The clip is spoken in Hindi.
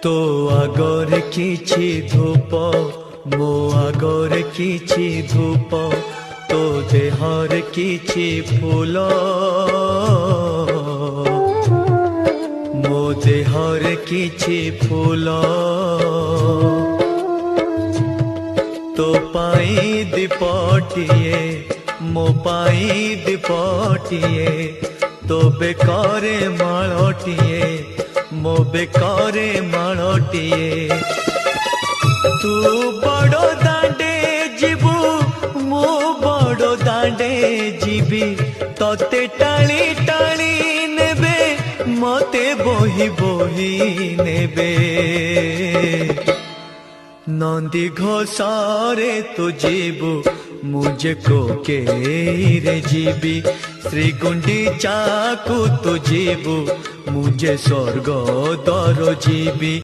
तो आगरे किछि धूप मो आगरे किछि धूप तो देहर किछि फूल मो देहर किछि फूल तो पाई दीपटिए मो पाई दीपटिए तो बेकारे माळटिए मो बेकारे माळटिए तू बड़ो दांडे जीवु मो बड़ो दांडे जीवी तोते टाली टाली नेबे मते बोही बोही नेबे नंदी घोषारे तो जीवु मुझे को के रे जीवी श्री गुंडीचा को तो जीवु मुझे स्वर्ग दर जीवी।